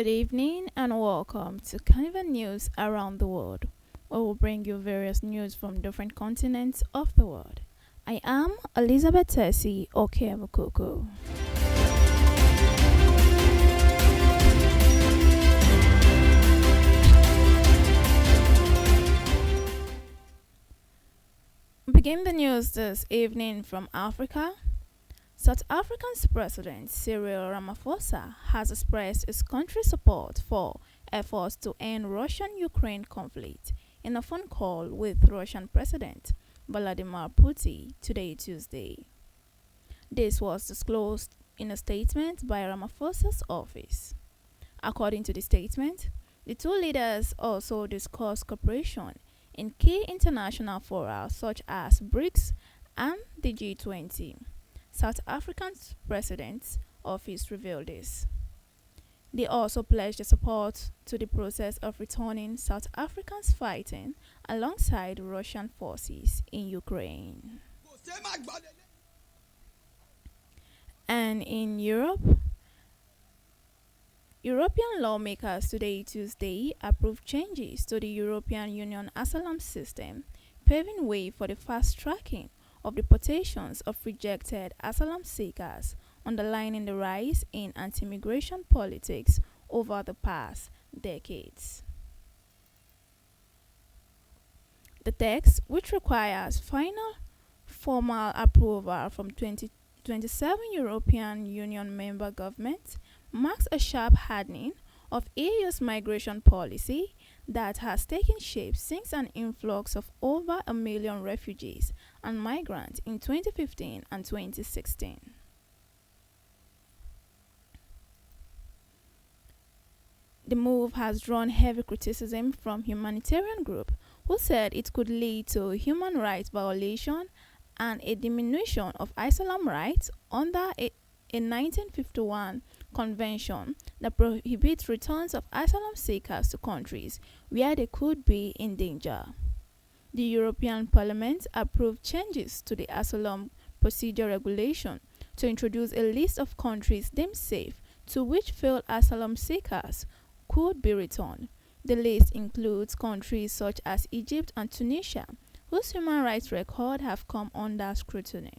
Good evening and welcome to Carnival News around the world, where we'll bring you various news from different continents of the world. I am Elizabeth Tessie Okemukuku. Begin the news this evening from Africa. South Africa's President Cyril Ramaphosa has expressed his country's support for efforts to end Russian-Ukraine conflict in a phone call with Russian President Vladimir Putin today, Tuesday. This was disclosed in a statement by Ramaphosa's office. According to the statement, the two leaders also discussed cooperation in key international fora such as BRICS and the G20. South Africa's President's office revealed this. They also pledged their support to the process of returning South Africans fighting alongside Russian forces in Ukraine. And in Europe, European lawmakers today, Tuesday, approved changes to the European Union asylum system, paving way for the fast-tracking of deportations of rejected asylum seekers, underlining the rise in anti-immigration politics over the past decades. The text, which requires final formal approval from 27 European Union member governments, marks a sharp hardening of EU's migration policy that has taken shape since an influx of over 1 million refugees and migrants in 2015 and 2016. The move has drawn heavy criticism from humanitarian groups who said it could lead to human rights violation and a diminution of asylum rights under a 1951 convention that prohibits returns of asylum seekers to countries where they could be in danger. The European Parliament approved changes to the asylum procedure regulation to introduce a list of countries deemed safe to which failed asylum seekers could be returned. The list includes countries such as Egypt and Tunisia, whose human rights record have come under scrutiny.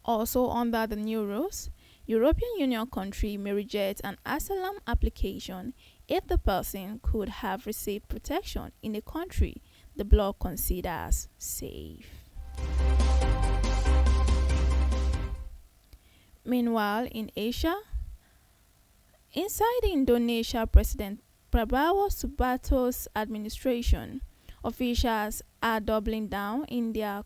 Also under the new rules, European Union country may reject an asylum application if the person could have received protection in a country the bloc considers safe. Meanwhile, in Asia, inside the Indonesia President Prabowo Subianto's administration, officials are doubling down in their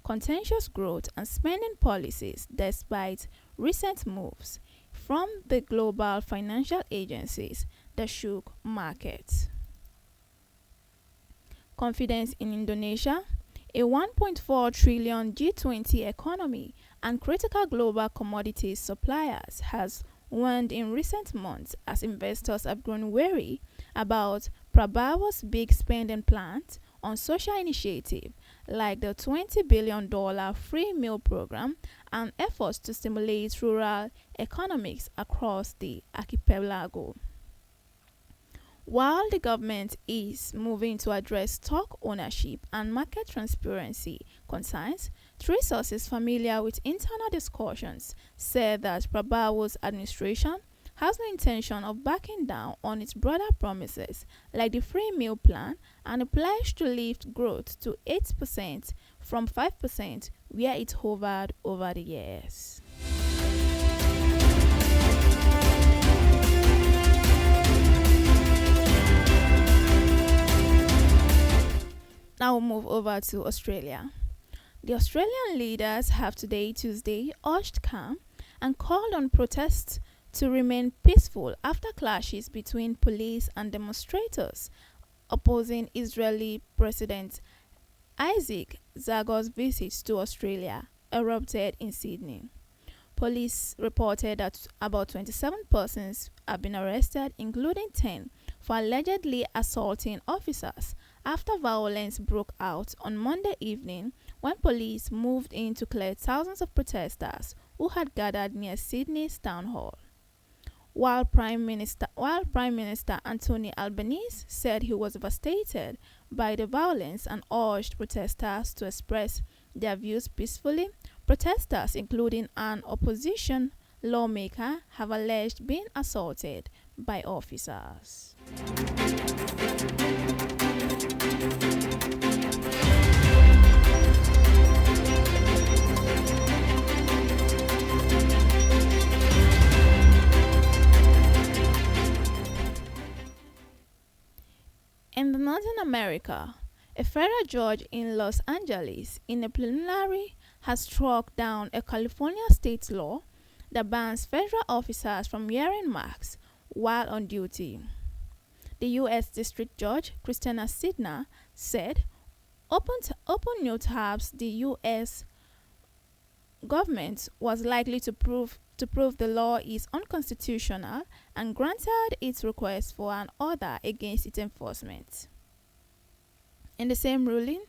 contentious growth and spending policies despite recent moves from the global financial agencies that shook markets. Confidence in Indonesia, a 1.4 trillion G20 economy and critical global commodities suppliers, has waned in recent months as investors have grown wary about Prabowo's big spending plans on social initiatives like the $20 billion free meal program and efforts to stimulate rural economics across the archipelago. While the government is moving to address stock ownership and market transparency concerns, three sources familiar with internal discussions said that Prabowo's administration has no intention of backing down on its broader promises like the free meal plan and a pledge to lift growth to 8% from 5% where it hovered over the years. Now we'll move over to Australia. The Australian leaders have today, Tuesday, urged calm and called on protests to remain peaceful after clashes between police and demonstrators opposing Israeli President Isaac Herzog's visit to Australia erupted in Sydney. Police reported that about 27 persons have been arrested, including 10 for allegedly assaulting officers after violence broke out on Monday evening when police moved in to clear thousands of protesters who had gathered near Sydney's town hall. While Prime Minister Anthony Albanese said he was devastated by the violence and urged protesters to express their views peacefully, protesters, including an opposition lawmaker, have alleged being assaulted by officers. In the Northern America, a federal judge in Los Angeles, in a preliminary, has struck down a California state law that bans federal officers from wearing masks while on duty. The U.S. District Judge, Christina Sidner, said, open new tabs the U.S. government was likely to prove the law is unconstitutional and granted its request for an order against its enforcement. In the same ruling,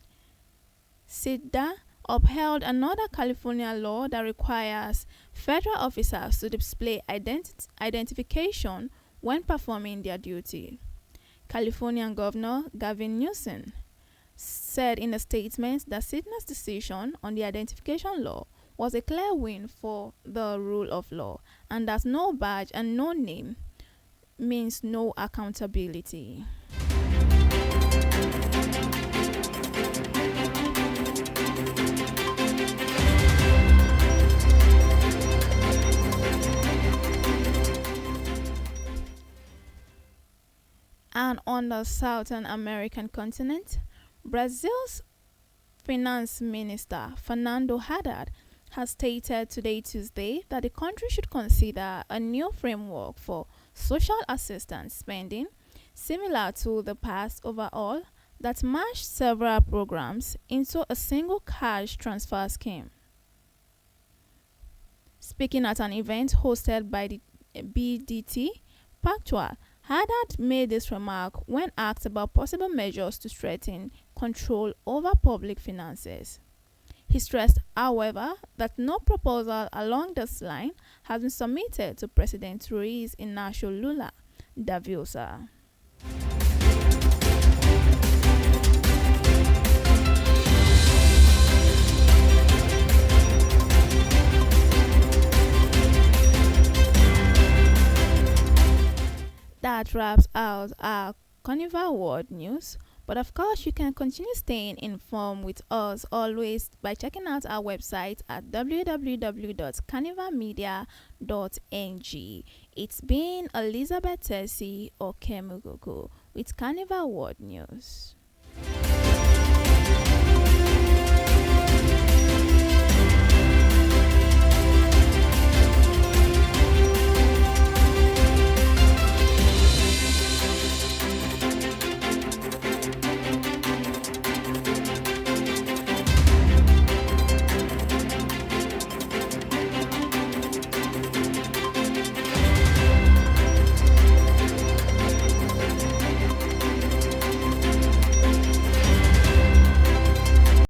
Sidda upheld another California law that requires federal officers to display identification when performing their duty. California Governor Gavin Newsom said in a statement that Sidner's decision on the identification law was a clear win for the rule of law, and that no badge and no name means no accountability. And on the Southern American continent, Brazil's Finance Minister Fernando Haddad has stated today, Tuesday, that the country should consider a new framework for social assistance spending, similar to the past overall, that merged several programs into a single cash transfer scheme. Speaking at an event hosted by the BDT Pactual, Haddad made this remark when asked about possible measures to strengthen control over public finances. He stressed, however, that no proposal along this line has been submitted to President Luiz Inácio Lula da Silva. That wraps out our Carnival World News. But of course, you can continue staying informed with us always by checking out our website at www.carnivalmedia.ng. It's been Elizabeth Tessie Okemugogo with Carnival World News.